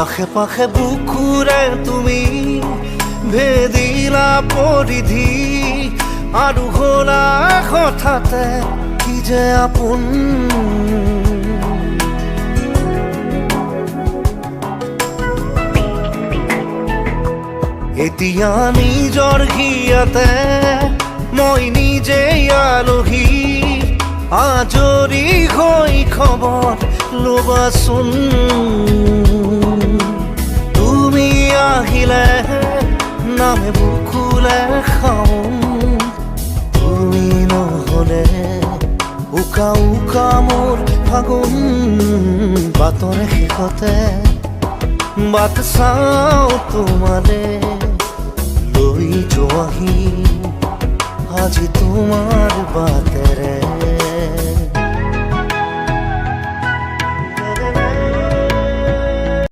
আশে পাশে বুকুৰে তুমি ভেদিলা পৰিধি আৰু হলা হঠাতে কি যে আপোন। এতিয়া নিজৰ হিয়াতে মই নিজে আলহী, আজৰি হৈ খবৰ ল'বাচোন। তুমি আহিলে নামে বুকুলে খাওঁ, তুমি নহ'লে উকা উকা মোৰ ফাগুন। বাটৰে শেষতে বাট চাওঁ তোমালে লৈ যোৱাহি আজি তোমাৰ বাটেৰে।